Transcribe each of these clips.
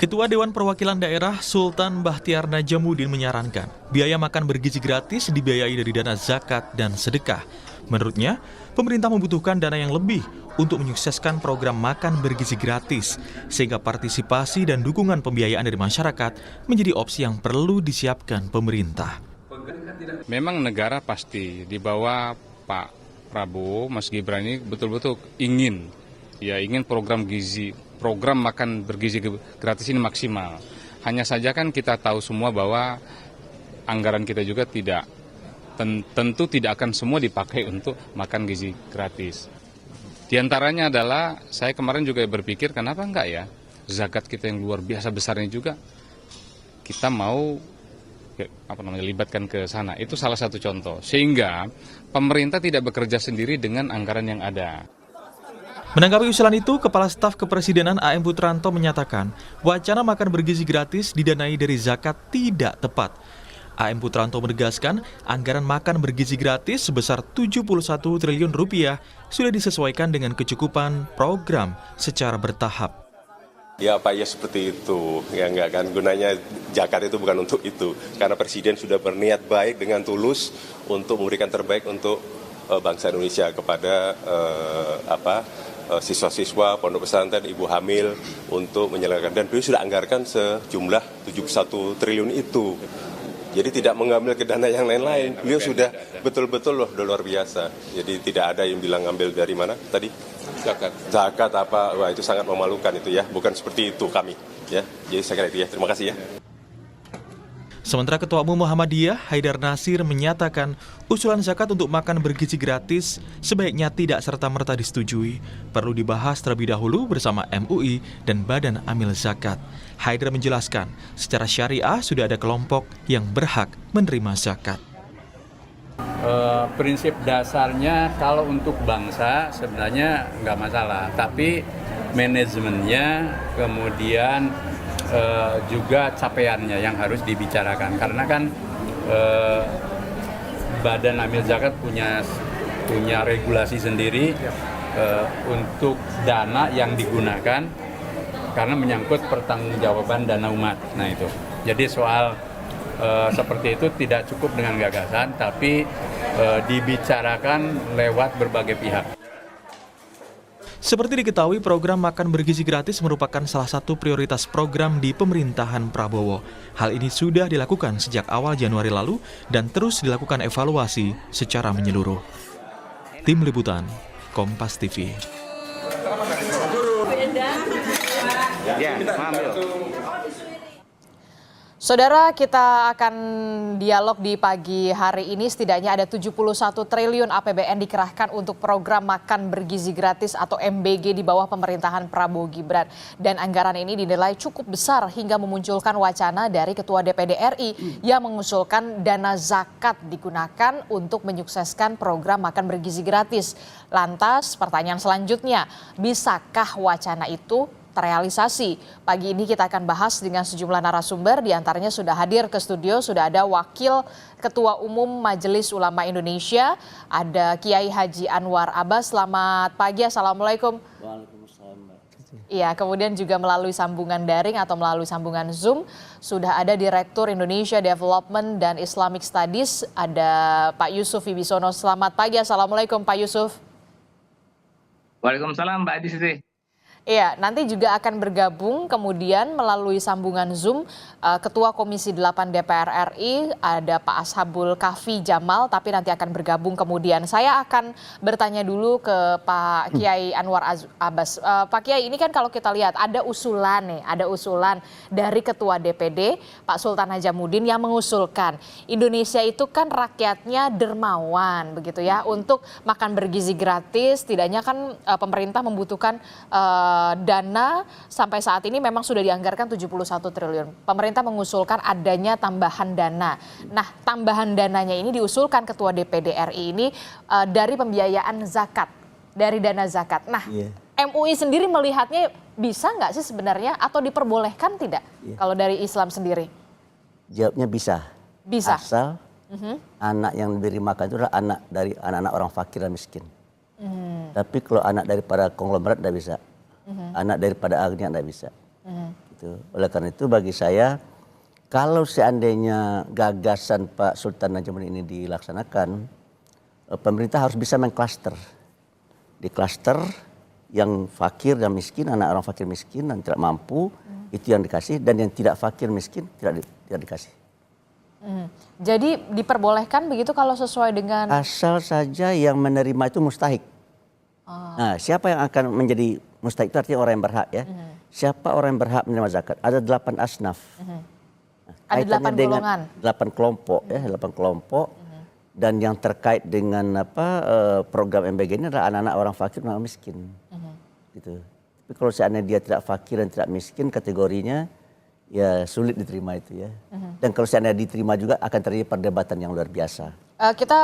Ketua Dewan Perwakilan Daerah Sultan Bahtiar Najamuddin menyarankan biaya makan bergizi gratis dibiayai dari dana zakat dan sedekah. Menurutnya, pemerintah membutuhkan dana yang lebih untuk menyukseskan program makan bergizi gratis, sehingga partisipasi dan dukungan pembiayaan dari masyarakat menjadi opsi yang perlu disiapkan pemerintah. Memang negara pasti di bawah Pak Prabowo, Mas Gibran ini betul-betul ingin program makan bergizi gratis ini maksimal. Hanya saja kan kita tahu semua bahwa anggaran kita juga tentu tidak akan semua dipakai untuk makan gizi gratis. Di antaranya adalah saya kemarin juga berpikir kenapa enggak ya zakat kita yang luar biasa besarnya juga kita mau libatkan ke sana. Itu salah satu contoh. Sehingga pemerintah tidak bekerja sendiri dengan anggaran yang ada. Menanggapi usulan itu, Kepala Staf Kepresidenan A.M. Putranto menyatakan wacana makan bergizi gratis didanai dari zakat tidak tepat. A.M. Putranto menegaskan anggaran makan bergizi gratis sebesar 71 triliun rupiah sudah disesuaikan dengan kecukupan program secara bertahap. Ya Pak, ya seperti itu. Ya enggak kan, gunanya zakat itu bukan untuk itu. Karena Presiden sudah berniat baik dengan tulus untuk memberikan terbaik untuk bangsa Indonesia kepada siswa-siswa, pondok pesantren, ibu hamil untuk menyelenggarakan. Dan beliau sudah anggarkan sejumlah 71 triliun itu. Jadi tidak mengambil ke dana yang lain-lain. Beliau sudah betul-betul luar biasa. Jadi tidak ada yang bilang ngambil dari mana tadi? Zakat apa? Wah, itu sangat memalukan itu ya. Bukan seperti itu kami. Ya. Jadi saya kira itu ya. Terima kasih ya. Sementara Ketua Umum Muhammadiyah, Haidar Nasir, menyatakan usulan zakat untuk makan bergizi gratis sebaiknya tidak serta-merta disetujui. Perlu dibahas terlebih dahulu bersama MUI dan Badan Amil Zakat. Haidar menjelaskan, secara syariah sudah ada kelompok yang berhak menerima zakat. Prinsip dasarnya kalau untuk bangsa sebenarnya nggak masalah. Tapi manajemennya kemudian juga capaiannya yang harus dibicarakan karena kan Badan Amil Zakat punya regulasi sendiri untuk dana yang digunakan karena menyangkut pertanggungjawaban dana umat. Nah itu. Jadi soal seperti itu tidak cukup dengan gagasan tapi dibicarakan lewat berbagai pihak. Seperti diketahui, program makan bergizi gratis merupakan salah satu prioritas program di pemerintahan Prabowo. Hal ini sudah dilakukan sejak awal Januari lalu dan terus dilakukan evaluasi secara menyeluruh. Tim Liputan, Kompas TV. Saudara, kita akan dialog di pagi hari ini. Setidaknya ada 71 triliun APBN dikerahkan untuk program makan bergizi gratis atau MBG di bawah pemerintahan Prabowo Gibran. Dan anggaran ini dinilai cukup besar hingga memunculkan wacana dari Ketua DPD RI yang mengusulkan dana zakat digunakan untuk menyukseskan program makan bergizi gratis. Lantas pertanyaan selanjutnya, bisakah wacana itu terrealisasi? Pagi ini kita akan bahas dengan sejumlah narasumber, diantaranya sudah hadir ke studio, sudah ada Wakil Ketua Umum Majelis Ulama Indonesia, ada Kiai Haji Anwar Abbas. Selamat pagi, Assalamualaikum. Waalaikumsalam. Iya, kemudian juga melalui sambungan daring atau melalui sambungan Zoom, sudah ada Direktur Indonesia Development dan Islamic Studies, ada Pak Yusuf Wibisono. Selamat pagi, Assalamualaikum Pak Yusuf. Waalaikumsalam Mbak Adisti. Iya, nanti juga akan bergabung kemudian melalui sambungan Zoom Ketua Komisi 8 DPR RI, ada Pak Ashabul Kahfi Jamal, tapi nanti akan bergabung kemudian. Saya akan bertanya dulu ke Pak Kiai Anwar Abbas. Pak Kiai, ini kan kalau kita lihat ada usulan dari Ketua DPD Pak Sultan Najamuddin yang mengusulkan Indonesia itu kan rakyatnya dermawan begitu ya, untuk makan bergizi gratis. Setidaknya kan pemerintah membutuhkan dana sampai saat ini memang sudah dianggarkan 71 triliun. Pemerintah mengusulkan adanya tambahan dana. Nah, tambahan dananya ini diusulkan Ketua DPD RI ini dari pembiayaan zakat, dari dana zakat. Nah, MUI sendiri melihatnya bisa nggak sih sebenarnya atau diperbolehkan tidak kalau dari Islam sendiri? Jawabnya bisa. Bisa. Asal anak yang diberi makan itu adalah anak dari anak-anak orang fakir dan miskin. Tapi kalau anak daripada konglomerat tidak bisa. Anak daripada agnian tidak bisa. gitu. Oleh karena itu bagi saya kalau seandainya gagasan Pak Sultan Najamuddin ini dilaksanakan, pemerintah harus bisa mengklaster. Di klaster yang fakir dan miskin, anak orang fakir miskin dan tidak mampu, itu yang dikasih, dan yang tidak fakir miskin tidak dikasih. Jadi diperbolehkan begitu kalau sesuai dengan Asal saja yang menerima itu mustahik. Nah, siapa yang akan menjadi mustahik itu artinya orang yang berhak ya. Siapa orang yang berhak menerima zakat? Ada 8 asnaf. Nah, ada kaitannya 8 dengan golongan. 8 kelompok ya, 8 kelompok. Dan yang terkait dengan program MBG ini adalah anak-anak orang fakir dan miskin. Gitu. Tapi kalau seandainya dia tidak fakir dan tidak miskin kategorinya, ya sulit diterima itu ya. Dan kalau seandainya diterima juga akan terjadi perdebatan yang luar biasa. Kita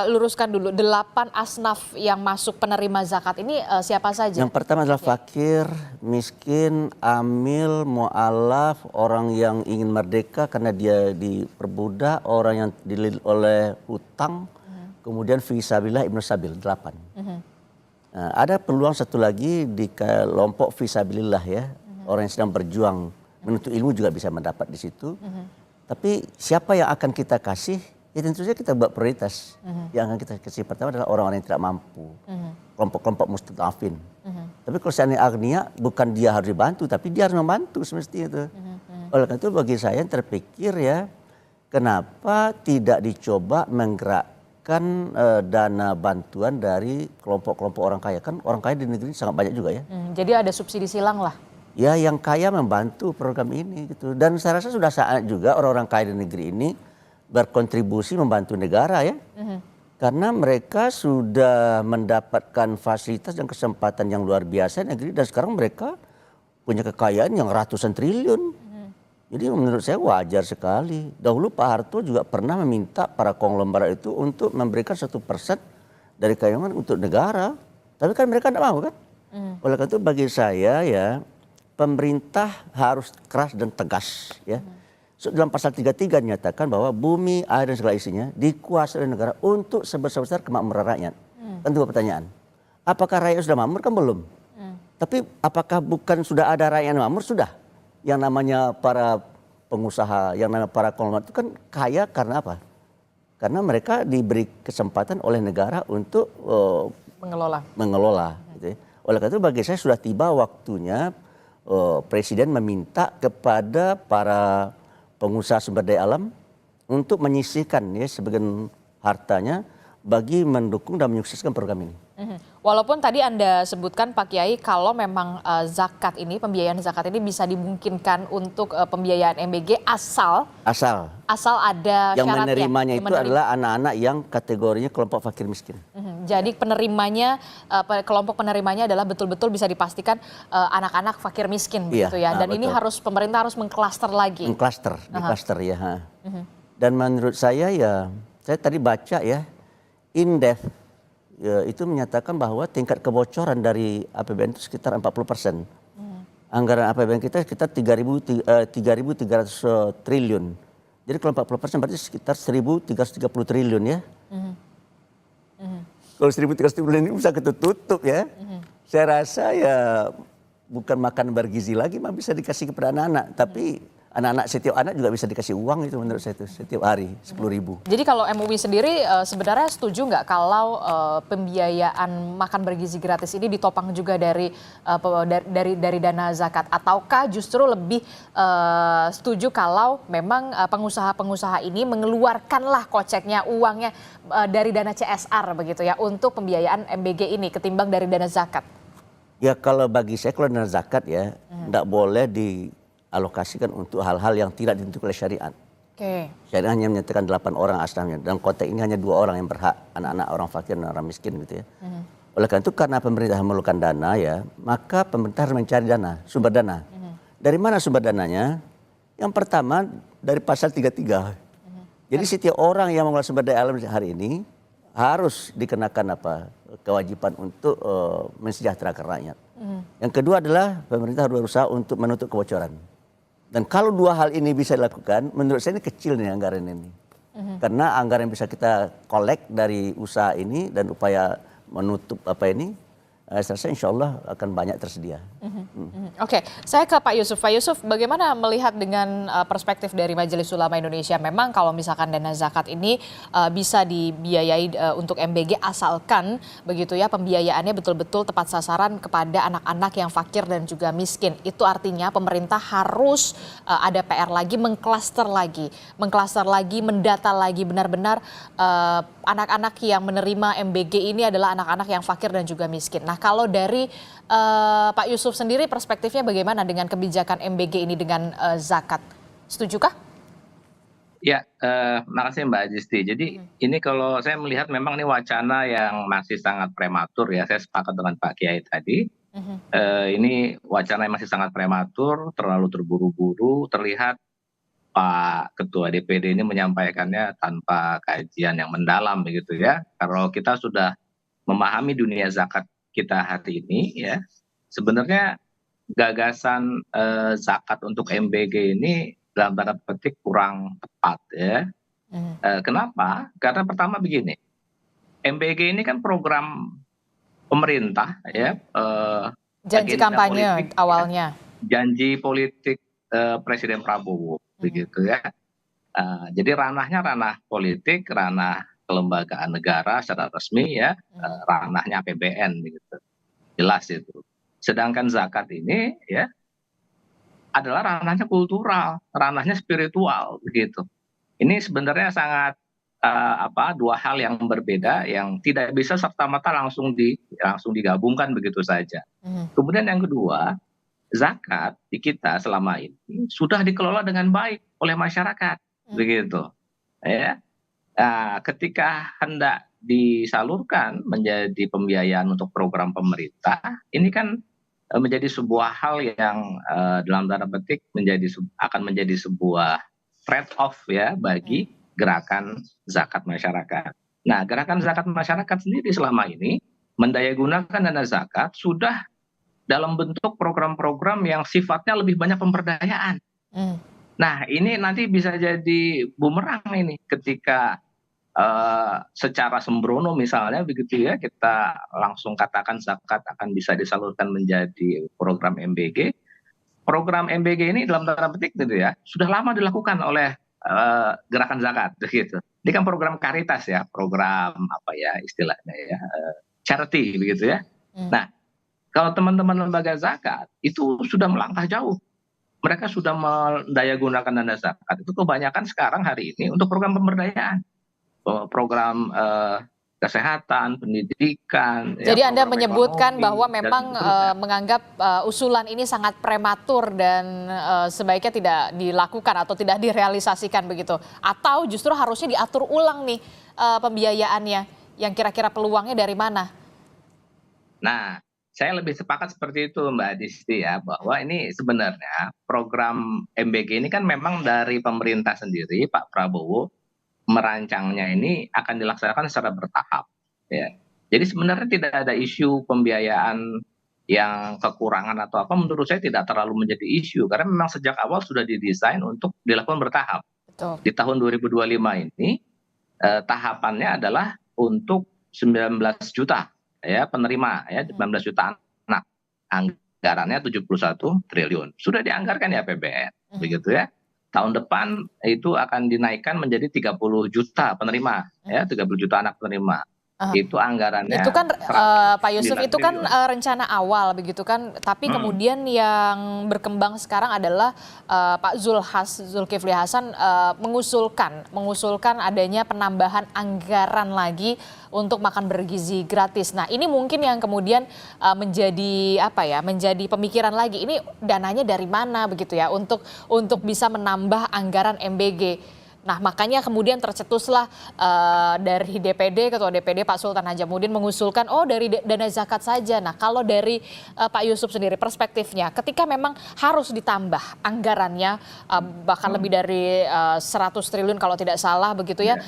luruskan dulu 8 asnaf yang masuk penerima zakat ini siapa saja? Yang pertama adalah fakir, miskin, amil, mu'alaf, orang yang ingin merdeka karena dia diperbudak, orang yang dililit oleh hutang, kemudian fisabilillah ibnu sabil, 8. Nah, ada peluang satu lagi di kelompok fisabilillah ya, orang yang sedang berjuang menuntut ilmu juga bisa mendapat di situ. Tapi siapa yang akan kita kasih? Ya tentu saja kita buat prioritas. Yang akan kita kasih pertama adalah orang-orang yang tidak mampu. Kelompok-kelompok mustadafin. Tapi kalau seandainya agnia, bukan dia harus dibantu, tapi dia harus membantu semestinya itu. Oleh karena itu bagi saya terpikir ya, kenapa tidak dicoba menggerakkan dana bantuan dari kelompok-kelompok orang kaya. Kan orang kaya di negeri sangat banyak juga ya. Jadi ada subsidi silang lah. Ya yang kaya membantu program ini gitu. Dan saya rasa sudah saat juga orang-orang kaya di negeri ini berkontribusi membantu negara ya. Karena mereka sudah mendapatkan fasilitas dan kesempatan yang luar biasa di negeri. Dan sekarang mereka punya kekayaan yang ratusan triliun. Jadi menurut saya wajar sekali. Dahulu Pak Harto juga pernah meminta para konglomerat itu untuk memberikan 1% dari kekayaan untuk negara. Tapi kan mereka tidak mau kan. Oleh karena itu bagi saya ya, pemerintah harus keras dan tegas ya. So, dalam pasal 33 dinyatakan bahwa bumi, air dan segala isinya dikuasai oleh negara untuk sebesar-besar kemakmuran rakyat. Kan dua pertanyaan. Apakah rakyat sudah makmur? Kan belum. Tapi apakah bukan sudah ada rakyat yang makmur? Sudah. Yang namanya para pengusaha, yang namanya para konglomerat itu kan kaya karena apa? Karena mereka diberi kesempatan oleh negara untuk mengelola. Gitu ya. Oleh karena itu bagi saya sudah tiba waktunya Presiden meminta kepada para pengusaha sumber daya alam untuk menyisihkan ya sebagian hartanya bagi mendukung dan menyukseskan program ini. Walaupun tadi Anda sebutkan Pak Kiai kalau memang zakat ini, pembiayaan zakat ini bisa dimungkinkan untuk pembiayaan MBG asal ada yang syaratnya. Menerimanya itu adalah anak-anak yang kategorinya kelompok fakir miskin. Jadi penerimanya, kelompok penerimanya adalah betul-betul bisa dipastikan anak-anak fakir miskin begitu ya. Dan ini harus pemerintah harus mengklaster lagi. Diklaster ya. Dan menurut saya ya, saya tadi baca ya, Indef ya, itu menyatakan bahwa tingkat kebocoran dari APBN itu sekitar 40%. Anggaran APBN kita sekitar 3.300 triliun. Jadi kalau 40% berarti sekitar 1.330 triliun ya. Kalau 1.330 triliun ini bisa ketutup ya. Saya rasa ya bukan makan bergizi lagi, mah bisa dikasih kepada anak-anak. Tapi anak-anak setiap anak juga bisa dikasih uang itu menurut saya itu setiap hari 10.000. Jadi kalau MUI sendiri sebenarnya setuju nggak kalau pembiayaan makan bergizi gratis ini ditopang juga dari dana zakat, ataukah justru lebih setuju kalau memang pengusaha-pengusaha ini mengeluarkanlah koceknya, uangnya dari dana CSR begitu ya untuk pembiayaan MBG ini ketimbang dari dana zakat? Ya kalau bagi saya kalau dana zakat ya tidak boleh dialokasikan untuk hal-hal yang tidak ditentukan oleh syariat. Syariat hanya menyatakan 8 orang asnafnya. Dalam konteks ini hanya 2 orang yang berhak, anak-anak orang fakir dan orang miskin gitu ya. Oleh karena itu karena pemerintah memerlukan dana ya, maka pemerintah harus mencari dana, sumber dana. Dari mana sumber dananya? Yang pertama dari pasal 33. Jadi setiap orang yang mengelola sumber daya alam hari ini harus dikenakan kewajiban untuk mensejahterakan rakyat. Yang kedua adalah pemerintah harus berusaha untuk menutup kebocoran. Dan kalau 2 hal ini bisa dilakukan, menurut saya ini kecil nih anggaran ini. Karena anggaran yang bisa kita kolek dari usaha ini dan upaya menutup saya rasa insya Allah akan banyak tersedia. Oke, saya ke Pak Yusuf. Pak Yusuf, bagaimana melihat dengan perspektif dari Majelis Ulama Indonesia? Memang kalau misalkan dana zakat ini bisa dibiayai untuk MBG asalkan begitu ya pembiayaannya betul-betul tepat sasaran kepada anak-anak yang fakir dan juga miskin. Itu artinya pemerintah harus ada PR lagi, mengklaster lagi, mendata lagi benar-benar anak-anak yang menerima MBG ini adalah anak-anak yang fakir dan juga miskin. Nah, kalau dari Pak Yusuf sendiri perspektifnya bagaimana dengan kebijakan MBG ini dengan zakat? Setujukah? Ya, makasih Mbak Azisti. Jadi ini kalau saya melihat memang ini wacana yang masih sangat prematur ya. Saya sepakat dengan Pak Kiai tadi. Ini wacana yang masih sangat prematur, terlalu terburu-buru. Terlihat Pak Ketua DPD ini menyampaikannya tanpa kajian yang mendalam begitu ya. Kalau kita sudah memahami dunia zakat kita hari ini ya, sebenarnya gagasan zakat untuk MBG ini dalam tanda petik kurang tepat ya. Kenapa? Karena pertama begini, MBG ini kan program pemerintah ya, Janji agenda kampanye politik, awalnya. janji politik Presiden Prabowo begitu ya. Jadi ranahnya ranah politik, ranah kelembagaan negara secara resmi ya, ranahnya APBN begitu. Jelas itu. Sedangkan zakat ini ya adalah ranahnya kultural, ranahnya spiritual begitu. Ini sebenarnya sangat dua hal yang berbeda yang tidak bisa serta-merta langsung digabungkan begitu saja. Kemudian yang kedua, zakat di kita selama ini sudah dikelola dengan baik oleh masyarakat begitu. Ya. Nah, ketika hendak disalurkan menjadi pembiayaan untuk program pemerintah, ini kan menjadi sebuah hal yang dalam tanda petik akan menjadi sebuah trade off ya bagi gerakan zakat masyarakat. Nah, gerakan zakat masyarakat sendiri selama ini mendayagunakan dana zakat sudah dalam bentuk program-program yang sifatnya lebih banyak pemberdayaan. Nah, ini nanti bisa jadi bumerang ini ketika secara sembrono misalnya begitu ya, kita langsung katakan zakat akan bisa disalurkan menjadi program MBG. Program MBG ini dalam tanda petik gitu ya, sudah lama dilakukan oleh gerakan zakat begitu. Ini kan program karitas ya, program apa ya istilahnya ya, charity begitu ya. Nah, kalau teman-teman lembaga zakat itu sudah melangkah jauh. Mereka sudah mendayagunakan dana zakat itu kebanyakan sekarang hari ini untuk program pemberdayaan. Program kesehatan, pendidikan. Jadi ya, Anda program menyebutkan ekonomi, bahwa dan memang seterusnya. menganggap usulan ini sangat prematur dan sebaiknya tidak dilakukan atau tidak direalisasikan begitu. Atau justru harusnya diatur ulang nih pembiayaannya yang kira-kira peluangnya dari mana? Nah, saya lebih sepakat seperti itu Mbak Adisti ya, bahwa ini sebenarnya program MBG ini kan memang dari pemerintah sendiri, Pak Prabowo merancangnya ini akan dilaksanakan secara bertahap. Ya. Jadi sebenarnya tidak ada isu pembiayaan yang kekurangan atau apa, menurut saya tidak terlalu menjadi isu, karena memang sejak awal sudah didesain untuk dilakukan bertahap. Betul. Di tahun 2025 ini tahapannya adalah untuk 19 juta ya penerima ya, 19 juta anak. Anggarannya 71 triliun. Sudah dianggarkan ya APBN begitu ya. Tahun depan itu akan dinaikkan menjadi 30 juta penerima ya, 30 juta anak penerima. Itu anggarannya. Itu kan Pak Yusuf, 109 itu kan triliun. rencana awal begitu kan, tapi kemudian yang berkembang sekarang adalah Pak Zulkifli Hasan mengusulkan adanya penambahan anggaran lagi untuk makan bergizi gratis. Nah, ini mungkin yang kemudian menjadi pemikiran lagi. Ini dananya dari mana begitu ya untuk bisa menambah anggaran MBG. Nah, makanya kemudian tercetuslah dari Ketua DPD Pak Sultan Hadjamuddin mengusulkan dari dana zakat saja. Nah, kalau dari Pak Yusuf sendiri perspektifnya, ketika memang harus ditambah anggarannya bahkan lebih dari 100 triliun kalau tidak salah begitu ya.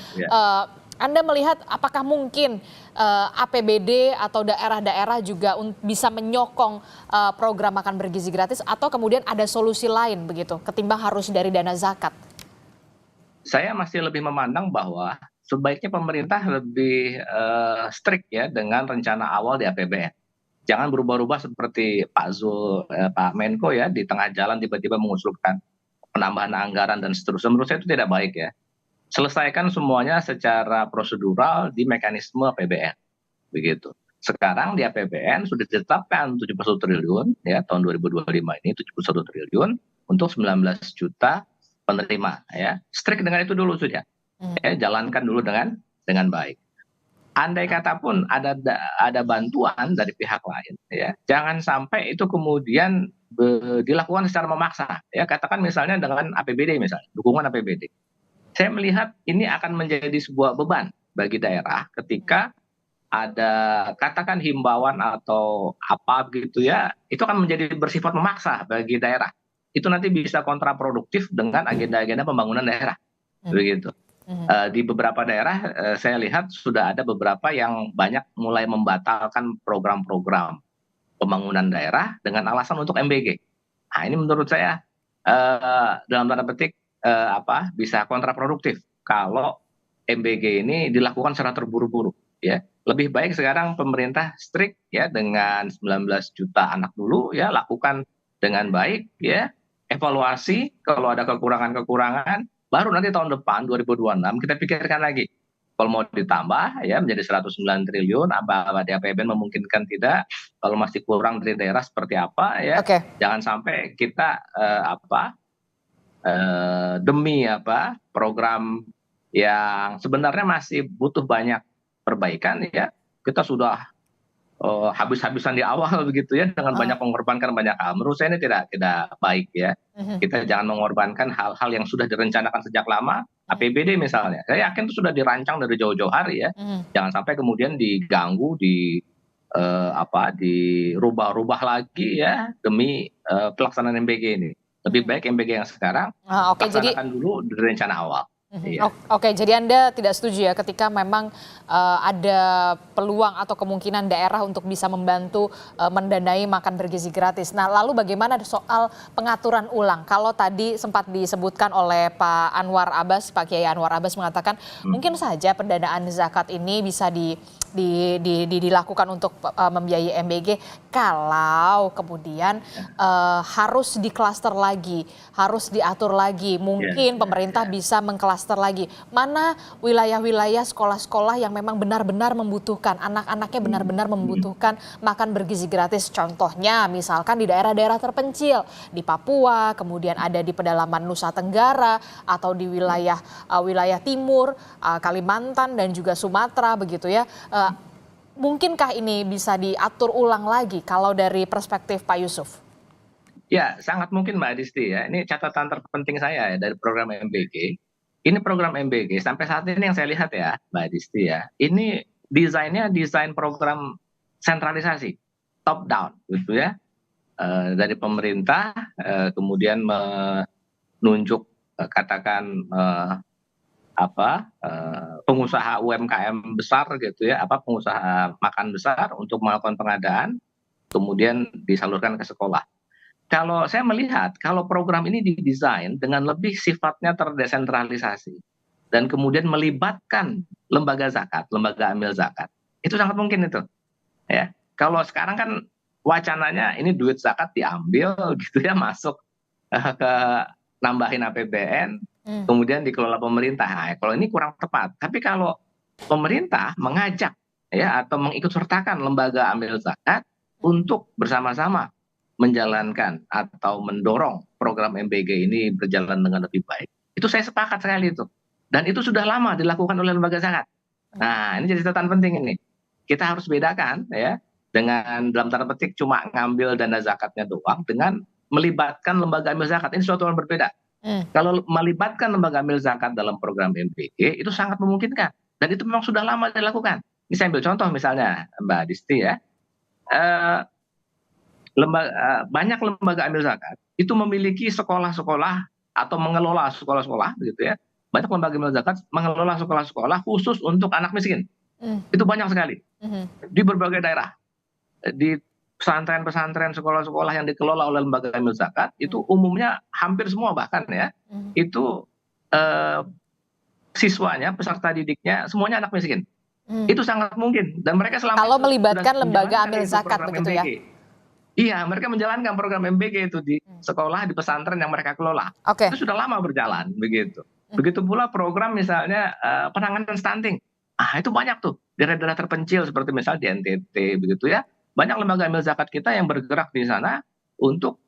Anda melihat apakah mungkin APBD atau daerah-daerah juga bisa menyokong program makan bergizi gratis atau kemudian ada solusi lain begitu ketimbang harus dari dana zakat? Saya masih lebih memandang bahwa sebaiknya pemerintah lebih strict ya dengan rencana awal di APBN. Jangan berubah-ubah seperti Pak Menko ya, di tengah jalan tiba-tiba mengusulkan penambahan anggaran dan seterusnya. Menurut saya itu tidak baik ya. Selesaikan semuanya secara prosedural di mekanisme APBN, begitu. Sekarang di APBN sudah ditetapkan 71 triliun ya, tahun 2025 ini 71 triliun untuk 19 juta penerima ya. Strict dengan itu dulu sudah. Ya, jalankan dulu dengan baik. Andai kata pun ada bantuan dari pihak lain ya, jangan sampai itu kemudian dilakukan secara memaksa ya. Katakan misalnya dengan APBD, misalnya dukungan APBD, saya melihat ini akan menjadi sebuah beban bagi daerah ketika ada katakan himbauan atau apa gitu ya, itu akan menjadi bersifat memaksa bagi daerah. Itu nanti bisa kontraproduktif dengan agenda-agenda pembangunan daerah, begitu. Di beberapa daerah saya lihat sudah ada beberapa yang banyak mulai membatalkan program-program pembangunan daerah dengan alasan untuk MBG. Nah, ini menurut saya dalam tanda petik bisa kontraproduktif kalau MBG ini dilakukan secara terburu-buru ya. Lebih baik sekarang pemerintah strict ya dengan 19 juta anak dulu ya, lakukan dengan baik ya, evaluasi kalau ada kekurangan-kekurangan, baru nanti tahun depan 2026 kita pikirkan lagi. Kalau mau ditambah ya menjadi 109 triliun, apa di APBN memungkinkan tidak, kalau masih kurang dari daerah seperti apa ya. Jangan sampai kita demi program yang sebenarnya masih butuh banyak perbaikan ya, kita sudah habis-habisan di awal begitu ya, dengan banyak mengorbankan banyak hal. Menurut saya ini tidak baik ya. Kita jangan mengorbankan hal-hal yang sudah direncanakan sejak lama. APBD misalnya, saya yakin itu sudah dirancang dari jauh-jauh hari ya. Jangan sampai kemudian diganggu, dirubah-rubah lagi ya demi pelaksanaan MBG ini. Lebih baik MBG yang sekarang laksanakan dulu dari rencana awal. Oke, jadi Anda tidak setuju ya ketika memang ada peluang atau kemungkinan daerah untuk bisa membantu mendanai makan bergizi gratis. Nah, lalu bagaimana soal pengaturan ulang? Kalau tadi sempat disebutkan oleh Pak Kiai Anwar Abbas mengatakan mungkin saja pendanaan zakat ini bisa dilakukan untuk membiayai MBG kalau kemudian harus diklaster lagi, harus diatur lagi. Mungkin pemerintah bisa mengklaster lagi. Mana wilayah-wilayah sekolah-sekolah yang memang benar-benar membutuhkan, anak-anaknya benar-benar membutuhkan makan bergizi gratis. Contohnya misalkan di daerah-daerah terpencil, di Papua, kemudian ada di pedalaman Nusa Tenggara, atau di wilayah timur, Kalimantan dan juga Sumatera begitu ya. Mungkinkah ini bisa diatur ulang lagi kalau dari perspektif Pak Yusuf? Ya, sangat mungkin Mbak Adisti ya. Ini catatan terpenting saya ya dari program MBG. Ini program MBG sampai saat ini yang saya lihat ya Mbak Adisti ya, ini desainnya desain program sentralisasi, top down gitu ya. Dari pemerintah kemudian menunjuk katakan pengusaha UMKM besar gitu ya, pengusaha makan besar untuk melakukan pengadaan, kemudian disalurkan ke sekolah. Kalau saya melihat, kalau program ini didesain dengan lebih sifatnya terdesentralisasi dan kemudian melibatkan lembaga zakat, lembaga amil zakat, itu sangat mungkin itu. Ya, kalau sekarang kan wacananya ini duit zakat diambil gitu ya, masuk ke nambahin APBN, kemudian dikelola pemerintah. Nah, kalau ini kurang tepat. Tapi kalau pemerintah mengajak ya atau mengikut sertakan lembaga amil zakat untuk bersama-sama menjalankan atau mendorong program MBG ini berjalan dengan lebih baik, itu saya sepakat sekali itu. Dan itu sudah lama dilakukan oleh lembaga zakat. Nah, ini jadi catatan penting ini. Kita harus bedakan ya dengan dalam tanda petik cuma ngambil dana zakatnya doang dengan melibatkan lembaga amil zakat. Ini suatu hal berbeda. Kalau melibatkan lembaga amil zakat dalam program MBG itu sangat memungkinkan dan itu memang sudah lama dilakukan. Ini saya ambil contoh misalnya Mbak Disti ya. Banyak lembaga amil zakat itu memiliki sekolah-sekolah atau mengelola sekolah-sekolah begitu ya. Banyak lembaga amil zakat mengelola sekolah-sekolah khusus untuk anak miskin. Itu banyak sekali di berbagai daerah. Di pesantren-pesantren, sekolah-sekolah yang dikelola oleh lembaga amil zakat itu umumnya hampir semua bahkan ya itu siswanya, peserta didiknya semuanya anak miskin. Itu sangat mungkin dan mereka selama Kalau itu melibatkan sudah lembaga menjalankan amil itu zakat program begitu ya? MBG. Iya, mereka menjalankan program MBG itu di sekolah, di pesantren yang mereka kelola. Oke. Itu sudah lama berjalan begitu. Begitu pula program misalnya penanganan stunting. Itu banyak tuh daerah-daerah terpencil seperti misalnya di NTT begitu ya. Banyak lembaga amil zakat kita yang bergerak di sana untuk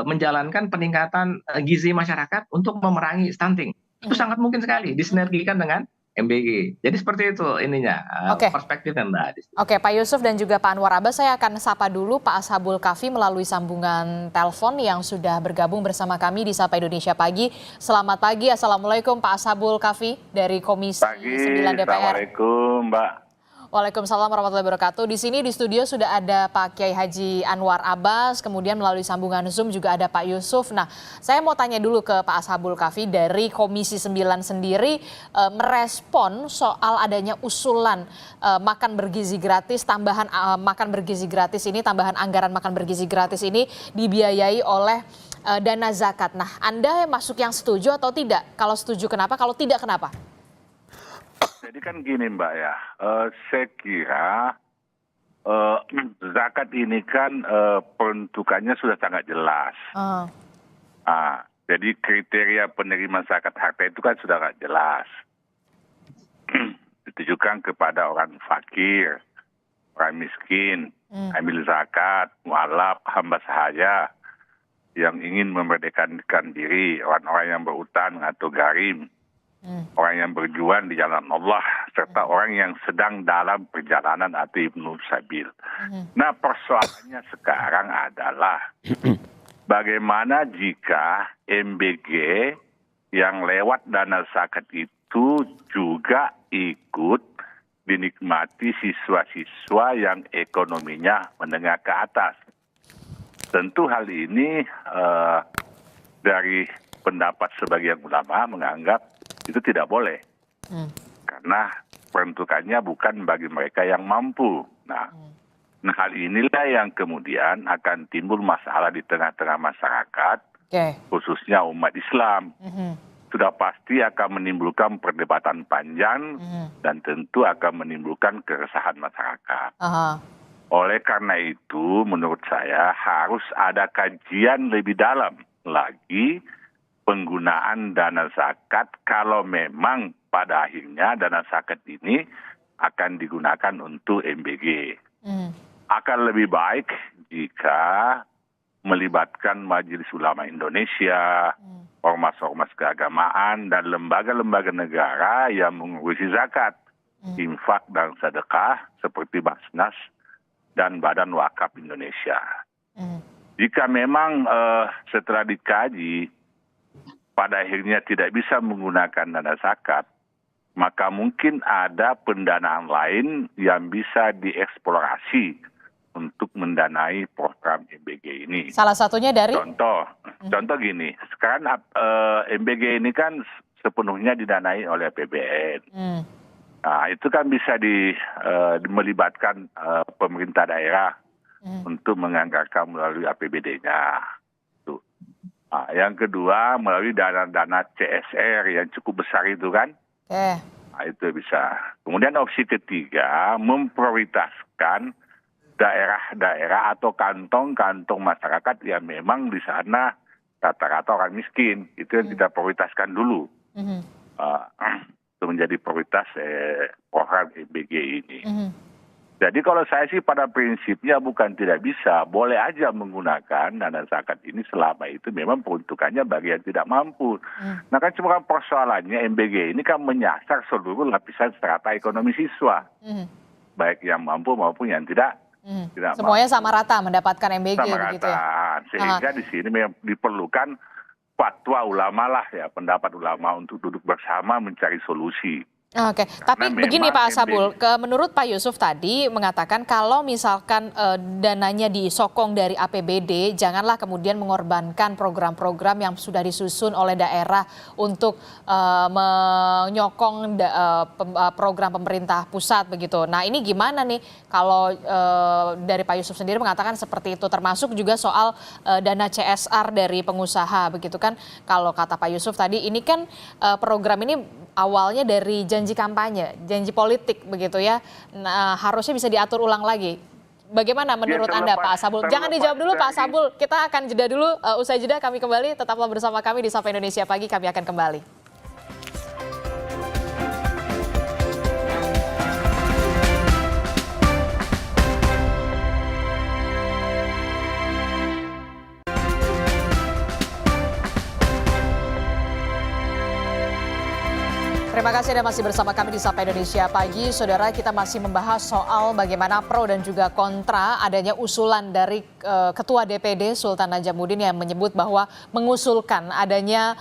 menjalankan peningkatan gizi masyarakat untuk memerangi stunting. Itu sangat mungkin sekali disinergikan dengan MBG. Jadi seperti itu ininya Oke. perspektifnya Mbak. Oke, Pak Yusuf dan juga Pak Anwar Abbas, saya akan sapa dulu Pak Ashabul Kahfi melalui sambungan telepon yang sudah bergabung bersama kami di Sapa Indonesia Pagi. Selamat pagi, Assalamualaikum Pak Ashabul Kahfi dari Komisi 9 DPR. Assalamualaikum Mbak. Waalaikumsalam warahmatullahi wabarakatuh. Di sini di studio sudah ada Pak Kiai Haji Anwar Abbas, kemudian melalui sambungan Zoom juga ada Pak Yusuf. Nah, saya mau tanya dulu ke Pak Ashabul Kahfi dari Komisi 9 sendiri merespon soal adanya usulan makan bergizi gratis, tambahan makan bergizi gratis ini, tambahan anggaran makan bergizi gratis ini dibiayai oleh dana zakat. Nah, Anda masuk yang setuju atau tidak? Kalau setuju kenapa? Kalau tidak kenapa? Jadi kan gini Mbak ya, saya kira zakat ini kan peruntukannya sudah sangat jelas. Jadi kriteria penerima zakat harta itu kan sudah sangat jelas. Ditujukan kepada orang fakir, orang miskin, amil zakat, mualaf, hamba sahaya yang ingin memerdekakan diri, orang-orang yang berutang atau garim, orang yang berjuang di jalan Allah, serta orang yang sedang dalam perjalanan atau ibnu sabil. Nah, persoalannya sekarang adalah bagaimana jika MBG yang lewat dana zakat itu juga ikut dinikmati siswa-siswa yang ekonominya menengah ke atas. Tentu hal ini dari pendapat sebagian ulama menganggap itu tidak boleh. Karena peruntukannya bukan bagi mereka yang mampu. Nah, hal inilah yang kemudian akan timbul masalah di tengah-tengah masyarakat, khususnya umat Islam. Sudah pasti akan menimbulkan perdebatan panjang dan tentu akan menimbulkan keresahan masyarakat. Oleh karena itu, menurut saya harus ada kajian lebih dalam lagi penggunaan dana zakat kalau memang pada akhirnya dana zakat ini akan digunakan untuk MBG. Akan lebih baik jika melibatkan Majelis Ulama Indonesia, ormas-ormas keagamaan, dan lembaga-lembaga negara yang mengurusi zakat, infak dan sedekah seperti Basnas dan Badan Wakaf Indonesia. Jika memang setelah dikaji pada akhirnya tidak bisa menggunakan dana zakat, maka mungkin ada pendanaan lain yang bisa dieksplorasi untuk mendanai program MBG ini. Salah satunya dari? Contoh gini, sekarang MBG ini kan sepenuhnya didanai oleh APBN. Nah, itu kan bisa melibatkan pemerintah daerah untuk menganggarkan melalui APBD-nya. Yang kedua melalui dana-dana CSR yang cukup besar itu kan. Nah, itu bisa. Kemudian opsi ketiga memprioritaskan daerah-daerah atau kantong-kantong masyarakat yang memang di sana rata-rata orang miskin. Itu yang kita prioritaskan dulu. Itu menjadi prioritas program MBG ini. Jadi kalau saya sih pada prinsipnya bukan tidak bisa, boleh aja menggunakan dana zakat ini selama itu memang peruntukannya bagi yang tidak mampu. Nah kan cuma persoalannya MBG ini kan menyasar seluruh lapisan strata ekonomi siswa. Baik yang mampu maupun yang tidak semuanya mampu. Sama rata mendapatkan MBG sama begitu ya? Sehingga di sini diperlukan fatwa ulama lah ya, pendapat ulama untuk duduk bersama mencari solusi. Oke, tapi begini Pak Ashabul, menurut Pak Yusuf tadi mengatakan kalau misalkan dananya disokong dari APBD, janganlah kemudian mengorbankan program-program yang sudah disusun oleh daerah untuk menyokong program pemerintah pusat begitu. Nah ini gimana nih kalau dari Pak Yusuf sendiri mengatakan seperti itu, termasuk juga soal dana CSR dari pengusaha begitu kan. Kalau kata Pak Yusuf tadi ini kan program ini awalnya dari janji kampanye, janji politik begitu ya. Nah, harusnya bisa diatur ulang lagi. Bagaimana menurut Anda Pak Sabul? Jangan dijawab dulu Pak Sabul, kita akan jeda dulu. Usai jeda kami kembali, tetaplah bersama kami di Sapa Indonesia Pagi, kami akan kembali. Terima kasih Anda masih bersama kami di Sapa Indonesia Pagi. Saudara, kita masih membahas soal bagaimana pro dan juga kontra adanya usulan dari Ketua DPD Sultan Najamuddin yang menyebut bahwa mengusulkan adanya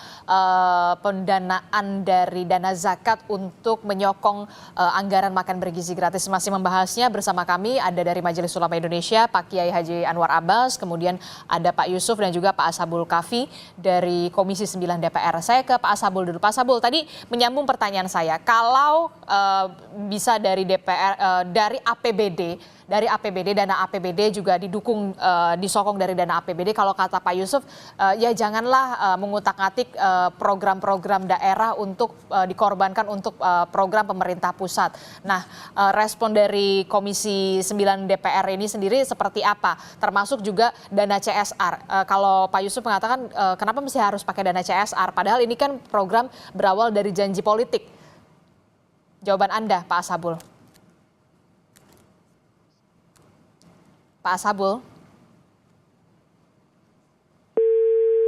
pendanaan dari dana zakat untuk menyokong anggaran makan bergizi gratis. Masih membahasnya bersama kami ada dari Majelis Ulama Indonesia Pak Kiai Haji Anwar Abbas, kemudian ada Pak Yusuf dan juga Pak Ashabul Kafi dari Komisi 9 DPR. Saya ke Pak Ashabul dulu. Pak Ashabul, tadi menyambung pertanyaan saya, kalau bisa dari DPR, dari APBD, dana APBD juga didukung, disokong dari dana APBD, kalau kata Pak Yusuf, ya janganlah mengutak-atik program-program daerah untuk dikorbankan untuk program pemerintah pusat. Nah, respon dari Komisi 9 DPR ini sendiri seperti apa? Termasuk juga dana CSR. Kalau Pak Yusuf mengatakan kenapa mesti harus pakai dana CSR? Padahal ini kan program berawal dari janji politik. Jawaban Anda, Pak Ashabul. Pak Ashabul.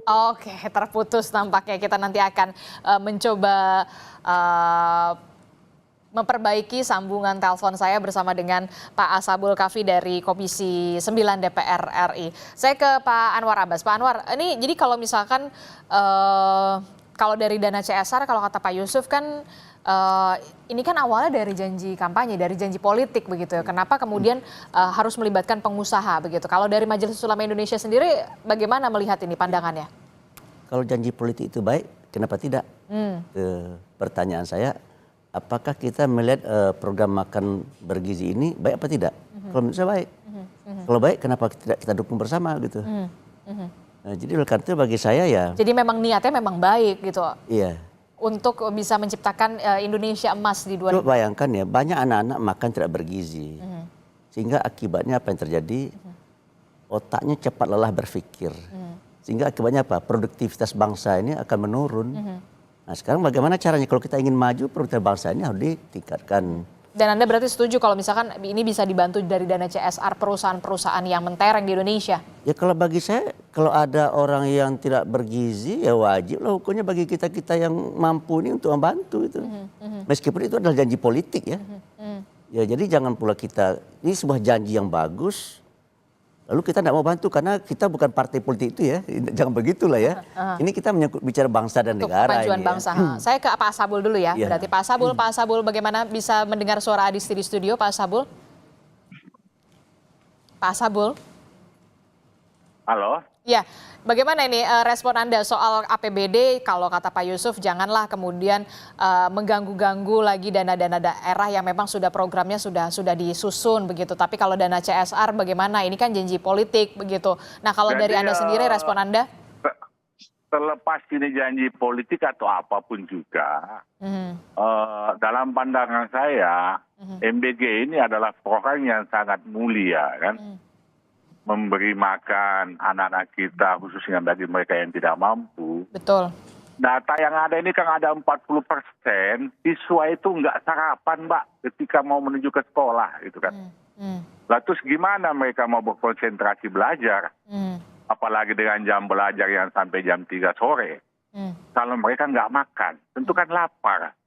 Oke, terputus tampaknya. Kita nanti akan mencoba memperbaiki sambungan telepon saya bersama dengan Pak Ashabul Kafi dari Komisi 9 DPR RI. Saya ke Pak Anwar Abbas. Pak Anwar, ini jadi kalau misalkan kalau dari dana CSR, kalau kata Pak Yusuf kan ini kan awalnya dari janji kampanye, dari janji politik begitu ya. Kenapa kemudian harus melibatkan pengusaha begitu? Kalau dari Majelis Ulama Indonesia sendiri bagaimana melihat ini pandangannya? Kalau janji politik itu baik, kenapa tidak? Pertanyaan saya, apakah kita melihat program makan bergizi ini baik apa tidak? Kalau menurut saya baik. Kalau baik, kenapa tidak kita dukung bersama gitu? Nah, jadi oleh karena itu bagi saya ya. Jadi memang niatnya memang baik gitu. Iya. Untuk bisa menciptakan Indonesia emas di 2000. Coba bayangkan ya, banyak anak-anak makan tidak bergizi. Sehingga akibatnya apa yang terjadi? Otaknya cepat lelah berpikir. Sehingga akibatnya apa? Produktivitas bangsa ini akan menurun. Nah, sekarang bagaimana caranya kalau kita ingin maju, produktivitas bangsa ini harus ditingkatkan. Dan Anda berarti setuju kalau misalkan ini bisa dibantu dari dana CSR perusahaan-perusahaan yang mentereng di Indonesia? Ya kalau bagi saya, kalau ada orang yang tidak bergizi ya wajib lah hukumnya bagi kita-kita yang mampu ini untuk membantu itu. Meskipun itu adalah janji politik ya. Ya jadi jangan pula kita, ini sebuah janji yang bagus, lalu kita tidak mau bantu karena kita bukan partai politik itu ya. Jangan begitulah ya. Ini kita menyangkut bicara bangsa dan untuk negara. kemajuan ini bangsa. ya. Saya ke Pak Ashabul dulu ya. Ya. Berarti Pak Ashabul bagaimana bisa mendengar suara Adisti di studio Pak Ashabul? Pak Ashabul? Halo? Ya, bagaimana ini respon Anda soal APBD? Kalau kata Pak Yusuf, janganlah kemudian mengganggu-ganggu lagi dana-dana daerah yang memang sudah programnya sudah disusun begitu. Tapi kalau dana CSR bagaimana? Ini kan janji politik begitu. Nah, kalau Jadi, dari Anda sendiri respon Anda? Terlepas ini janji politik atau apapun juga, dalam pandangan saya, MBG ini adalah program yang sangat mulia kan. Memberi makan anak-anak kita khususnya bagi mereka yang tidak mampu. Betul. Data yang ada ini kan ada 40% siswa itu nggak sarapan Mbak ketika mau menuju ke sekolah gitu kan. Lah terus gimana mereka mau berkonsentrasi belajar? Apalagi dengan jam belajar yang sampai jam 3 sore. Kalau mereka nggak makan, tentu kan lapar.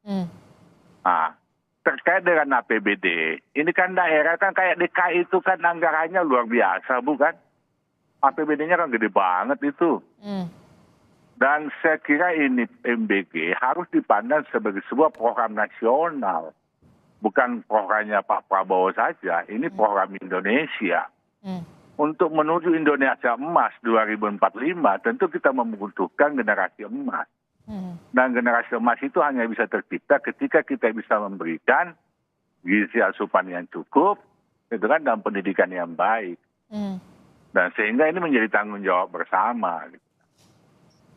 Nah, terkait dengan APBD, ini kan daerah kan kayak DKI itu kan anggarannya luar biasa bukan? APBD-nya kan gede banget itu. Dan saya kira ini MBG harus dipandang sebagai sebuah program nasional. Bukan programnya Pak Prabowo saja, ini program Indonesia. Untuk menuju Indonesia emas 2045 tentu kita membutuhkan generasi emas. Dan generasi emas itu hanya bisa tercipta ketika kita bisa memberikan gizi asupan yang cukup, itu kan, dan pendidikan yang baik. Dan sehingga ini menjadi tanggung jawab bersama.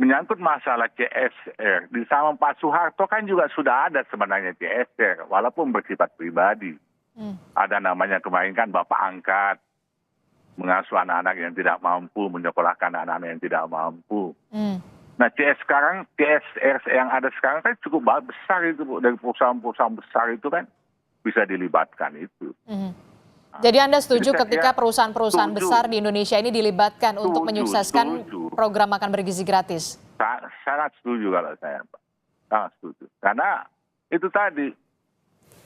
menyangkut masalah CSR, di zaman Pak Soeharto kan juga sudah ada sebenarnya CSR, walaupun bersifat pribadi. Ada namanya kemarin kan Bapak Angkat, mengasuh anak-anak yang tidak mampu, menyekolahkan anak-anak yang tidak mampu. Nah, CSR yang ada sekarang kan cukup besar itu, Bu. Dari perusahaan-perusahaan besar itu kan bisa dilibatkan itu. Jadi Anda setuju Jadi ketika saya perusahaan-perusahaan setuju. besar di Indonesia ini dilibatkan untuk menyukseskan setuju. program makan bergizi gratis? Sangat setuju kalau saya, Pak. Sangat setuju. Karena itu tadi,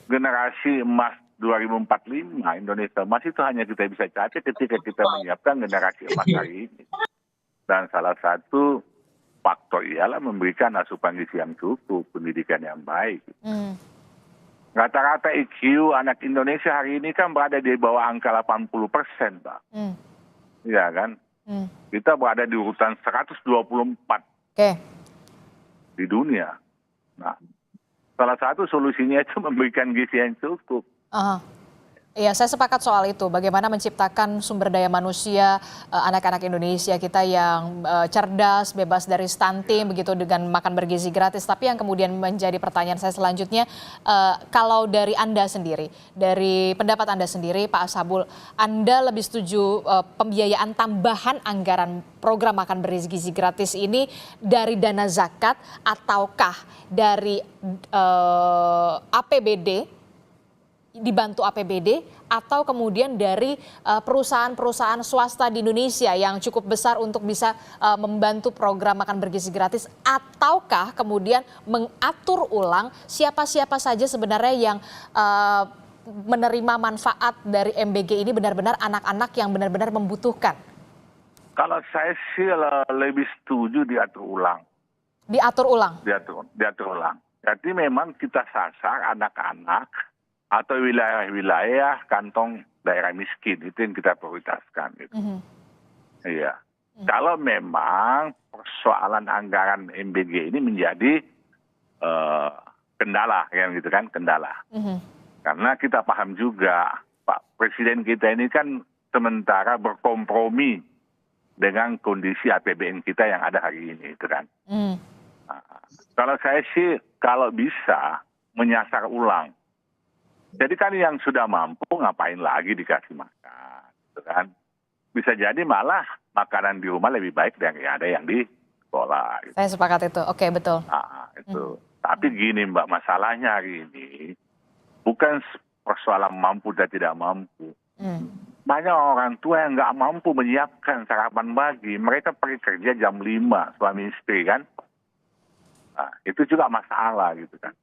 generasi emas 2045, Indonesia emas itu hanya kita bisa capai ketika kita menyiapkan generasi emas hari ini. Dan salah satu faktor ialah memberikan asupan gizi yang cukup, pendidikan yang baik. Rata-rata IQ anak Indonesia hari ini kan berada di bawah angka 80%, Pak. Iya kan? Kita berada di urutan 124 di dunia. Nah, salah satu solusinya itu memberikan gizi yang cukup. Iya, saya sepakat soal itu. Bagaimana menciptakan sumber daya manusia anak-anak Indonesia kita yang cerdas, bebas dari stunting, begitu dengan makan bergizi gratis. Tapi yang kemudian menjadi pertanyaan saya selanjutnya, kalau dari Anda sendiri, dari pendapat Anda sendiri, Pak Ashabul, Anda lebih setuju pembiayaan tambahan anggaran program makan bergizi gratis ini dari dana zakat ataukah dari APBD? Dibantu APBD atau kemudian dari perusahaan-perusahaan swasta di Indonesia yang cukup besar untuk bisa membantu program makan bergizi gratis, ataukah kemudian mengatur ulang siapa-siapa saja sebenarnya yang menerima manfaat dari MBG ini benar-benar anak-anak yang benar-benar membutuhkan? Kalau saya sih lebih setuju diatur ulang. Diatur ulang? Diatur ulang. Jadi memang kita sasar anak-anak atau wilayah-wilayah kantong daerah miskin, itu yang kita prioritaskan. Gitu. Iya. Kalau memang persoalan anggaran MBG ini menjadi kendala, kan gitu kan, kendala. Karena kita paham juga Pak Presiden kita ini kan sementara berkompromi dengan kondisi APBN kita yang ada hari ini, itu kan. Nah, kalau saya sih kalau bisa menyasar ulang. Jadi kan yang sudah mampu ngapain lagi dikasih makan, gitu kan? Bisa jadi malah makanan di rumah lebih baik dari ada yang di sekolah. Gitu. Saya sepakat itu, oke betul. Itu. Tapi gini Mbak, masalahnya hari ini bukan persoalan mampu dan tidak mampu. Banyak orang tua yang nggak mampu menyiapkan sarapan pagi. Mereka pergi kerja jam 5, suami istri kan. Nah, itu juga masalah gitu kan.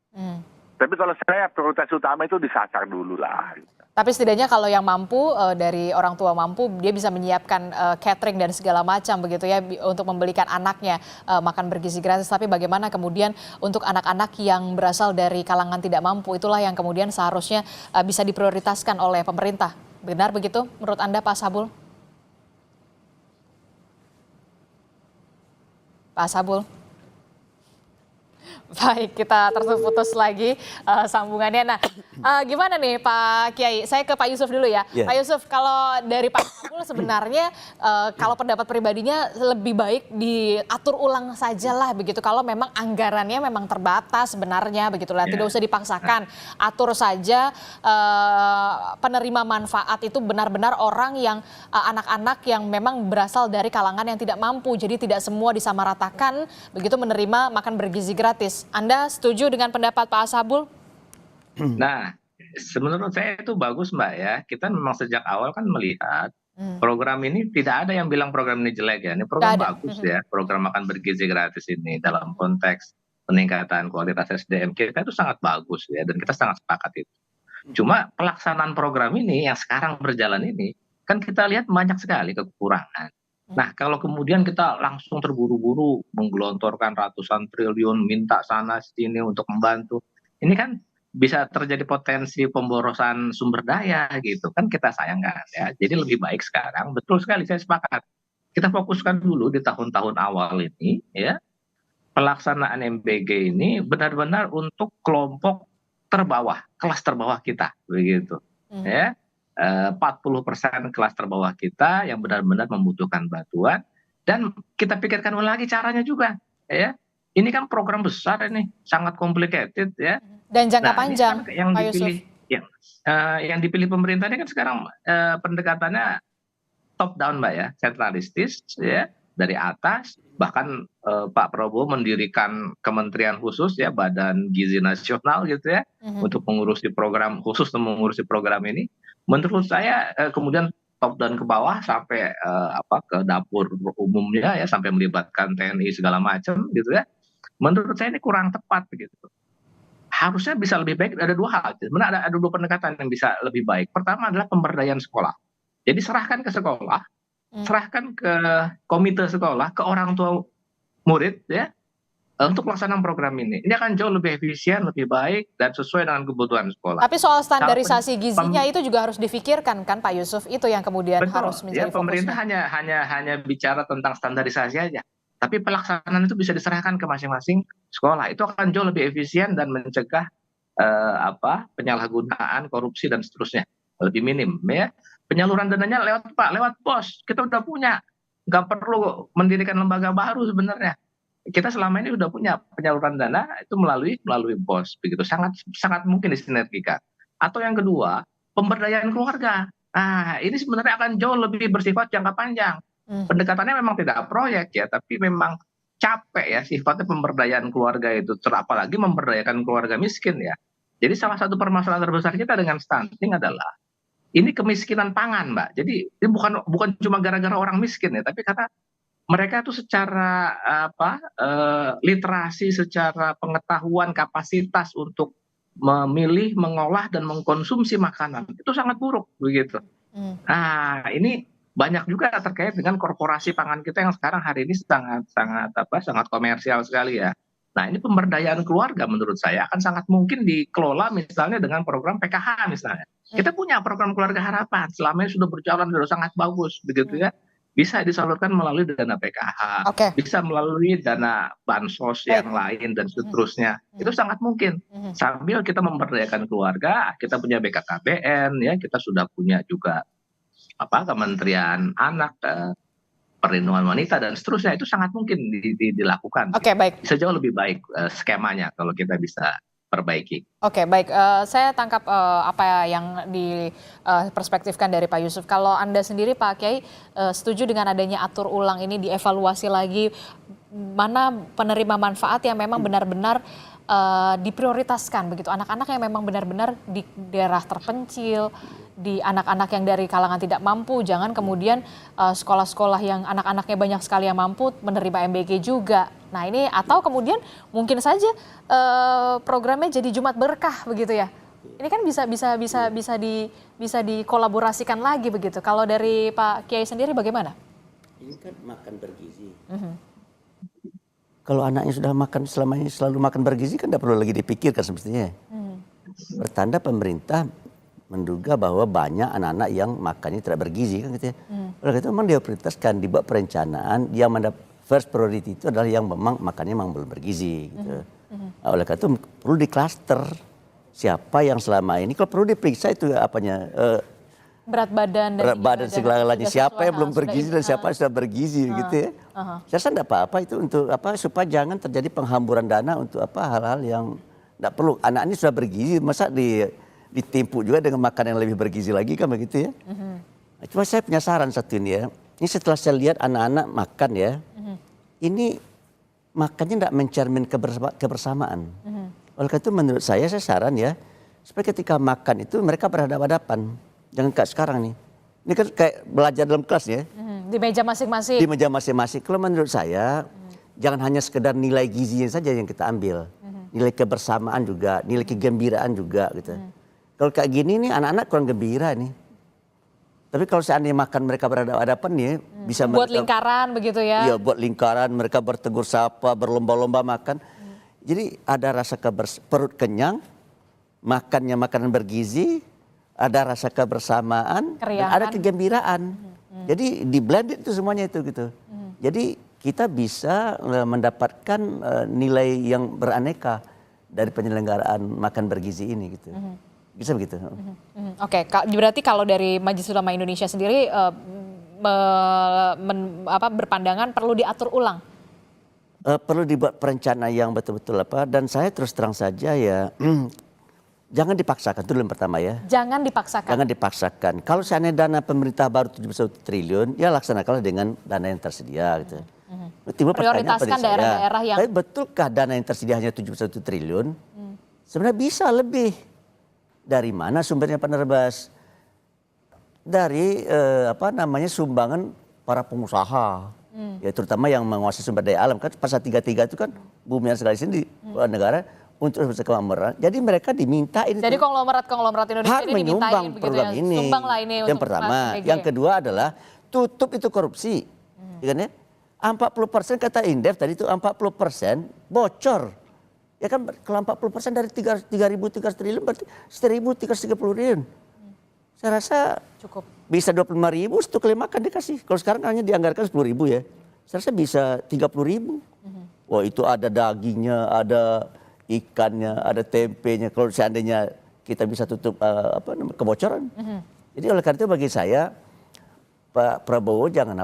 Tapi kalau saya prioritas utama itu disasar dulu lah. Tapi setidaknya kalau yang mampu, dari orang tua mampu, dia bisa menyiapkan catering dan segala macam begitu ya untuk membelikan anaknya makan bergizi gratis. Tapi bagaimana kemudian untuk anak-anak yang berasal dari kalangan tidak mampu, itulah yang kemudian seharusnya bisa diprioritaskan oleh pemerintah. Benar begitu menurut Anda, Pak Ashabul? Pak Ashabul? Baik, kita terputus lagi sambungannya. Nah, gimana nih Pak Kiai? Saya ke Pak Yusuf dulu ya. Pak Yusuf, kalau dari Pak Ashabul sebenarnya kalau pendapat pribadinya lebih baik diatur ulang sajalah begitu. Kalau memang anggarannya memang terbatas sebenarnya begitu lah. Tidak usah dipaksakan. Atur saja penerima manfaat itu benar-benar orang yang anak-anak yang memang berasal dari kalangan yang tidak mampu. Jadi tidak semua disamaratakan begitu menerima makan bergizi gratis. Anda setuju dengan pendapat Pak Ashabul? Nah, menurut saya itu bagus Mbak ya. Kita memang sejak awal kan melihat program ini tidak ada yang bilang program ini jelek ya. Ini program bagus ya. Program makan bergizi gratis ini dalam konteks peningkatan kualitas SDM kita itu sangat bagus ya. Dan kita sangat sepakat itu. Cuma pelaksanaan program ini yang sekarang berjalan ini kan kita lihat banyak sekali kekurangan. Nah, kalau kemudian kita langsung terburu-buru menggelontorkan ratusan triliun, minta sana sini untuk membantu, ini kan bisa terjadi potensi pemborosan sumber daya gitu kan, kita sayangkan ya. Jadi lebih baik sekarang, betul sekali saya sepakat, kita fokuskan dulu di tahun-tahun awal ini ya, pelaksanaan MBG ini benar-benar untuk kelompok terbawah, kelas terbawah kita begitu ya. 40% kelas terbawah kita yang benar-benar membutuhkan bantuan, dan kita pikirkan lagi caranya juga. ya. Ini kan program besar ini, sangat complicated ya. Dan jangka Nah, ini panjang, sekarang yang Pak Yusuf. dipilih, yang dipilih pemerintah ini kan sekarang pendekatannya top down, Mbak ya, sentralistis ya, dari atas. Bahkan Pak Prabowo mendirikan kementerian khusus ya, Badan Gizi Nasional gitu ya, untuk mengurusi program khusus, untuk mengurusi program ini. Menurut saya kemudian top down ke bawah sampai ke dapur umumnya ya, sampai melibatkan TNI segala macam gitu ya. Menurut saya ini kurang tepat begitu. Harusnya bisa lebih baik. Ada dua hal. Sebenarnya ada dua pendekatan yang bisa lebih baik. Pertama adalah pemberdayaan sekolah. Jadi serahkan ke sekolah, serahkan ke komite sekolah, ke orang tua murid ya, untuk pelaksanaan program ini. Ini akan jauh lebih efisien, lebih baik, dan sesuai dengan kebutuhan sekolah. Tapi soal standarisasi gizinya itu juga harus difikirkan kan Pak Yusuf, itu yang kemudian Betul, harus menjadi ya, pemerintah fokusnya. hanya bicara tentang standarisasi aja. Tapi pelaksanaan itu bisa diserahkan ke masing-masing sekolah. Itu akan jauh lebih efisien dan mencegah penyalahgunaan, korupsi dan seterusnya. Lebih minim ya. Penyaluran dananya lewat pos. Kita udah punya. Nggak perlu mendirikan lembaga baru sebenarnya. Kita selama ini udah punya penyaluran dana itu melalui pos. Begitu sangat mungkin disinergikan. Atau yang kedua, pemberdayaan keluarga. Nah, ini sebenarnya akan jauh lebih bersifat jangka panjang. Pendekatannya memang tidak proyek ya, tapi memang capek ya sifatnya pemberdayaan keluarga itu, apalagi memberdayakan keluarga miskin ya. Jadi salah satu permasalahan terbesar kita dengan stunting adalah ini kemiskinan pangan, Mbak. Jadi ini bukan cuma gara-gara orang miskin ya, tapi karena mereka itu secara literasi, secara pengetahuan, kapasitas untuk memilih, mengolah dan mengkonsumsi makanan itu sangat buruk begitu. Nah, ini banyak juga terkait dengan korporasi pangan kita yang sekarang hari ini sangat komersial sekali ya. Nah, ini pemberdayaan keluarga menurut saya akan sangat mungkin dikelola misalnya dengan program PKH misalnya. Kita punya program keluarga harapan, selama ini sudah berjalan, sudah sangat bagus begitu ya. Bisa disalurkan melalui dana PKH, bisa melalui dana bansos yang lain dan seterusnya. Itu sangat mungkin. Sambil kita memberdayakan keluarga, kita punya BKKBN ya, kita sudah punya juga Kementerian Anak, Perlindungan Wanita dan seterusnya. Itu sangat mungkin dilakukan. Oke, baik. Bisa jauh lebih baik skemanya kalau kita bisa perbaiki. Oke, baik. Saya tangkap apa yang diperspektifkan dari Pak Yusuf. Kalau Anda sendiri Pak Kiai setuju dengan adanya atur ulang ini, dievaluasi lagi mana penerima manfaat yang memang benar-benar diprioritaskan begitu, anak-anak yang memang benar-benar di daerah terpencil, di anak-anak yang dari kalangan tidak mampu, jangan kemudian sekolah-sekolah yang anak-anaknya banyak sekali yang mampu menerima MBG juga. Nah ini atau kemudian mungkin saja programnya jadi Jumat Berkah begitu ya. Ini kan bisa dikolaborasikan lagi begitu. Kalau dari Pak Kiai sendiri bagaimana? Ini kan makan bergizi. Kalau anaknya sudah makan selama ini selalu makan bergizi kan tidak perlu lagi dipikirkan semestinya. Bertanda pemerintah menduga bahwa banyak anak-anak yang makannya tidak bergizi kan gitu ya. Oleh itu memang dia prioritaskan, dibuat perencanaan yang first priority itu adalah yang memang makannya memang belum bergizi gitu. Oleh karena itu perlu diklaster siapa yang selama ini, kalau perlu diperiksa itu apanya berat badan segalanya, siapa yang belum bergizi dan siapa yang sudah bergizi gitu ya. Saya rasa tidak apa-apa itu untuk supaya jangan terjadi penghamburan dana untuk hal-hal yang tidak perlu. Anak ini sudah bergizi, masa ditimpu juga dengan makan yang lebih bergizi lagi kan begitu ya. Cuma saya punya saran satu ini ya. Ini setelah saya lihat anak-anak makan ya, ini makannya tidak mencermin kebersamaan. Oleh karena itu menurut saya saran ya, supaya ketika makan itu mereka berhadapan-hadapan. Jangan kayak sekarang nih. Ini kan kayak belajar dalam kelas ya. Di meja masing-masing. Di meja masing-masing. Kalau menurut saya, jangan hanya sekedar nilai gizinya saja yang kita ambil. Nilai kebersamaan juga, nilai kegembiraan juga gitu. Kalau kayak gini nih anak-anak kurang gembira nih. Tapi kalau seandainya makan mereka berhadapan nih, bisa buat mereka, lingkaran begitu ya. Iya, buat lingkaran, mereka bertegur sapa, berlomba-lomba makan. Jadi ada rasa perut kenyang, makannya makanan bergizi, ada rasa kebersamaan, dan ada kegembiraan. Jadi di blended itu semuanya itu gitu. Jadi kita bisa mendapatkan nilai yang beraneka dari penyelenggaraan makan bergizi ini gitu. Bisa begitu. Oke, berarti kalau dari Majelis Ulama Indonesia sendiri berpandangan perlu diatur ulang perlu dibuat perencanaan yang betul-betul dan saya terus terang saja ya jangan dipaksakan, itu dulu yang pertama ya. Jangan dipaksakan. Jangan dipaksakan. Kalau seandainya dana pemerintah baru 71 triliun, ya laksanakanlah dengan dana yang tersedia gitu. Timbul pertanyaan Prioritaskan pada saya, daerah-daerah yang... tapi betulkah dana yang tersedia hanya 71 triliun? Sebenarnya bisa lebih. Dari mana sumbernya Pak Narbas? Dari sumbangan para pengusaha. Ya terutama yang menguasai sumber daya alam. Kan pasal 33 itu kan bumi dan segala sini di negara untuk berkembang. Jadi mereka diminta ini. Jadi konglomerat Indonesia hak ini dimintain menyumbang begitu program ya. ini. Sumbanglah ini Yang untuk pertama. MBG. Yang kedua adalah tutup itu korupsi. Ya kan ya? 40% kata Indef tadi itu 40% bocor. Ya kan kalau 40% dari 3.300 triliun berarti 1.330 triliun. Saya rasa cukup. Bisa 25.000 satu kali makan dikasih. Kalau sekarang hanya dianggarkan 10.000 ya. Saya rasa bisa 30.000. Wah itu ada dagingnya, ada ikannya, ada tempenya. Kalau seandainya kita bisa tutup kebocoran. Jadi oleh karena itu bagi saya Pak Prabowo jangan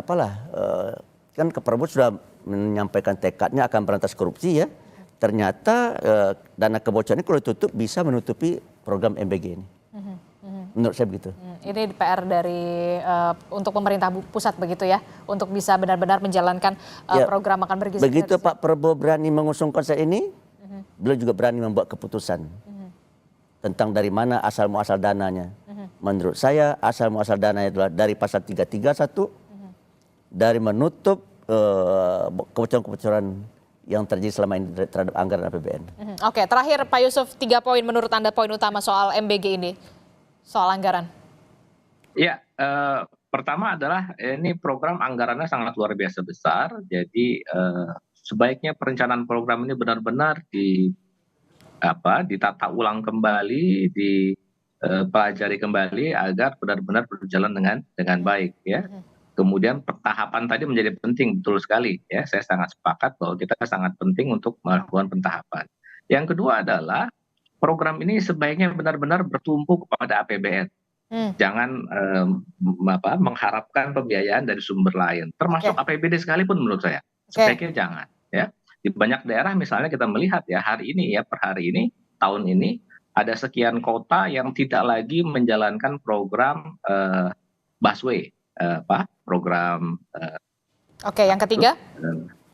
kan Pak Prabowo sudah menyampaikan tekadnya akan berantas korupsi ya. Ternyata dana kebocoran ini kalau ditutup bisa menutupi program MBG ini. Menurut saya begitu. Ini PR dari untuk pemerintah pusat begitu ya, untuk bisa benar-benar menjalankan program makan bergizi. Begitu Pak Prabowo berani mengusung konsep ini, beliau juga berani membuat keputusan tentang dari mana asal muasal dananya. Menurut saya asal muasal dananya adalah dari pasal 331, dari menutup kebocoran-kebocoran yang terjadi selama ini terhadap anggaran APBN. Oke, terakhir Pak Yusuf, 3 poin menurut Anda poin utama soal MBG ini, soal anggaran. Ya, pertama adalah ini program anggarannya sangat luar biasa besar, jadi sebaiknya perencanaan program ini benar-benar ditata ulang kembali, dipelajari kembali agar benar-benar berjalan dengan baik ya. Kemudian tahapan tadi menjadi penting, betul sekali ya. Saya sangat sepakat bahwa kita sangat penting untuk melakukan pentahapan. Yang kedua adalah program ini sebaiknya benar-benar bertumpu kepada APBN. Jangan mengharapkan pembiayaan dari sumber lain, termasuk APBD sekalipun menurut saya. Sebaiknya jangan ya. Di banyak daerah misalnya kita melihat ya hari ini ya per hari ini tahun ini ada sekian kota yang tidak lagi menjalankan program busway. Program yang ketiga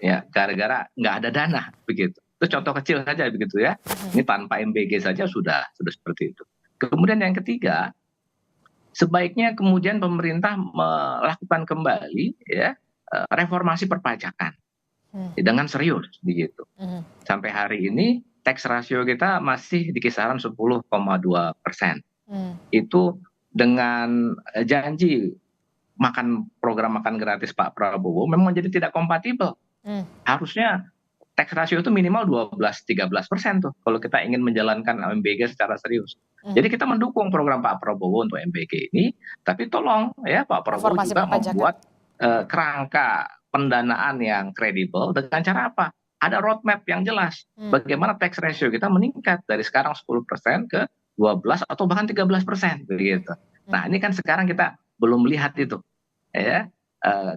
ya gara-gara nggak ada dana begitu. Itu contoh kecil saja begitu ya. Ini tanpa MBG saja sudah seperti itu. Kemudian yang ketiga, sebaiknya kemudian pemerintah melakukan kembali ya reformasi perpajakan dengan serius begitu. Sampai hari ini tax ratio kita masih di kisaran 10,2%. Itu dengan janji program makan gratis Pak Prabowo memang jadi tidak kompatibel. Harusnya tax ratio itu minimal 12-13% tuh kalau kita ingin menjalankan MBG secara serius. Jadi kita mendukung program Pak Prabowo untuk MBG ini, tapi tolong ya Pak Prabowo juga membuat kerangka pendanaan yang kredibel dengan cara apa? Ada roadmap yang jelas. Bagaimana tax ratio kita meningkat dari sekarang 10% ke 12 atau bahkan 13% begitu. Nah, ini kan sekarang kita belum melihat itu ya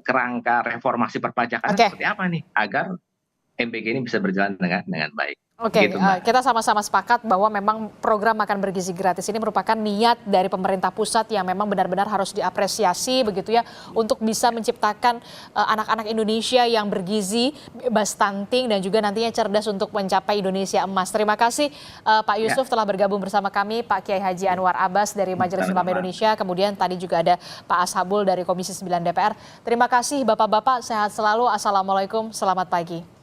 kerangka reformasi perpajakan seperti apa nih agar MBG ini bisa berjalan dengan baik. Oke, gitu, kita sama-sama sepakat bahwa memang program makan bergizi gratis ini merupakan niat dari pemerintah pusat yang memang benar-benar harus diapresiasi begitu ya untuk bisa menciptakan anak-anak Indonesia yang bergizi, bebas stunting dan juga nantinya cerdas untuk mencapai Indonesia emas. Terima kasih Pak Yusuf telah bergabung bersama kami, Pak Kiai Haji Anwar Abbas dari Majelis Ulama Indonesia, kemudian tadi juga ada Pak Ashabul dari Komisi 9 DPR. Terima kasih Bapak-bapak, sehat selalu. Assalamualaikum, selamat pagi.